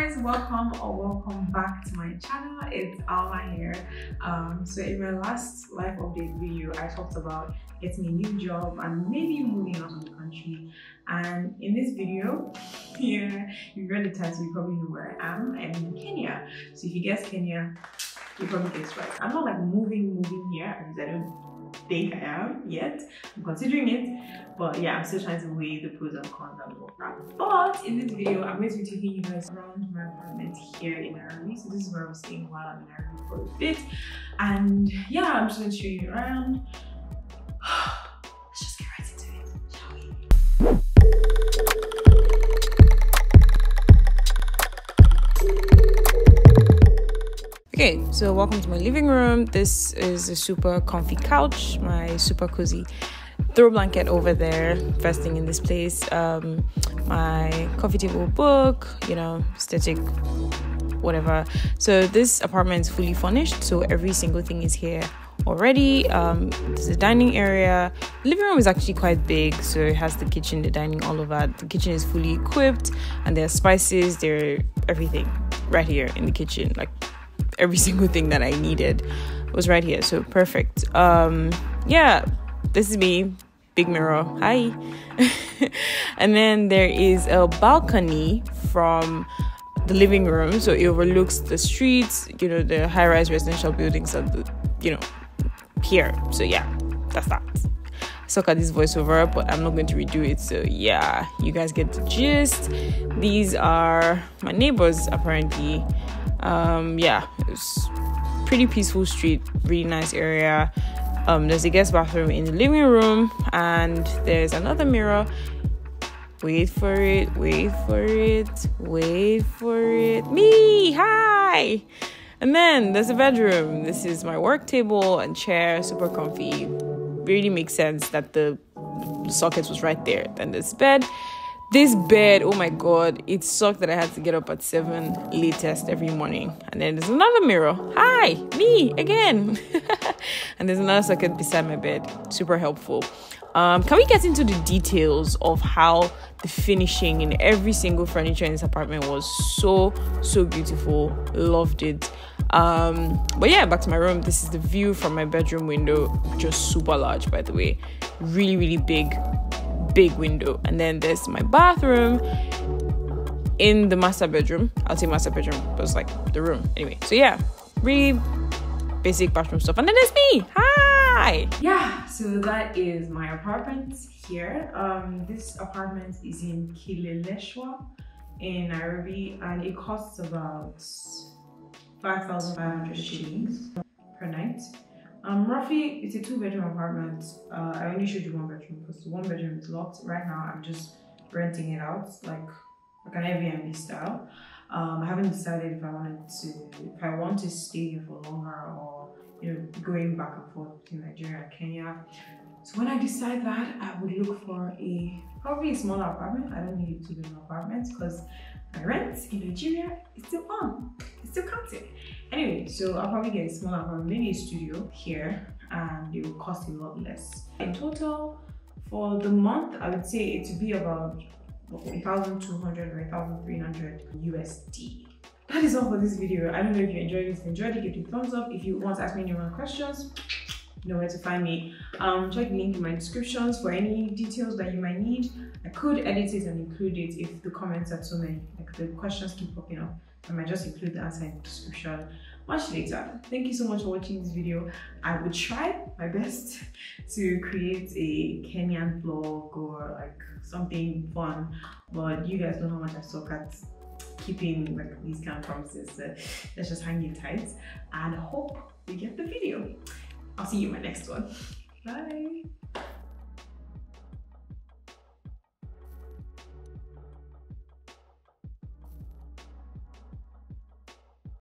guys, welcome back to my channel. It's Alma here. So in my last life update video, I talked about getting a new job and maybe moving out of the country. And in this video, yeah, if you read the title, you probably know where I am. I'm in Kenya. So if you guess Kenya, you probably guessed right. I'm not like moving here, because I don't think I am yet. I'm considering it, but yeah, I'm still trying to weigh the pros and cons and all that. But in this video, I'm going to be taking you guys around my apartment here in Nairobi. So this is where I was staying while I'm in Nairobi for a bit, and yeah, I'm just going to show you around. Let's just get right into it, shall we? Okay, so welcome to my living room. This is a super comfy couch, my super cozy throw blanket over there, first thing in this place. My coffee table book, you know, static, whatever. So this apartment is fully furnished, so every single thing is here already. There's a dining area. The living room is actually quite big, so it has the kitchen, the dining, all of that. The kitchen is fully equipped, and there are spices, there are everything right here in the kitchen. Like every single thing that I needed was right here, so perfect. Yeah, this is me, big mirror, hi. And then there is a balcony from the living room, so it overlooks the streets, you know, the high-rise residential buildings at the, you know, here. So yeah, that's that. I suck at this voiceover, but I'm not going to redo it, so yeah, you guys get the gist. These are my neighbors, apparently. Yeah, it's pretty peaceful street, really nice area. There's a guest bathroom in the living room, and there's another mirror. Wait for it. Me, hi. And then there's a bedroom. This is my work table and chair, super comfy. Really makes sense that the socket was right there. Then this bed, oh my god, it sucked that I had to get up at 7 latest every morning. And then there's another mirror. Hi, me again. And there's another socket beside my bed, super helpful. Can we get into the details of how the finishing in every single furniture in this apartment was so beautiful? Loved it. But yeah, back to my room. This is the view from my bedroom window, just super large, by the way. Really big window. And then there's my bathroom in the master bedroom. I'll say master bedroom, but it's like the room anyway. So yeah, really basic bathroom stuff. And then there's me, hi. Yeah, so that is my apartment here. This apartment is in Kileleshwa in Nairobi, and it costs about 5,500 shillings per night. Roughly, it's a 2-bedroom apartment. I only showed you 1 bedroom because the 1 bedroom is locked. Right now, I'm just renting it out, like an Airbnb style. I haven't decided if I want to stay here for longer, or you know, going back and forth between Nigeria and Kenya. So when I decide that, I would look for probably a smaller apartment. I don't need a 2-bedroom apartment because my rent in Nigeria is still on. It's still counting. Anyway, so I'll probably get a smaller apartment, maybe a studio here, and it will cost a lot less. In total, for the month, I would say it would be about 1,200 or 1,300 USD. That is all for this video. I don't know if you enjoyed it. If you enjoyed it, give it a thumbs up. If you want to ask me any more questions, you know where to find me. Check the link in my descriptions for any details that you might need. I could edit it and include it if the comments are too many, like the questions keep popping up. I might just include the answer in the description much later. Thank you so much for watching this video. I would try my best to create a Kenyan vlog or like something fun, but you guys know how much I suck at keeping like these kind of promises. So let's just hang you tight and hope you get the video. I'll see you in my next one. Bye.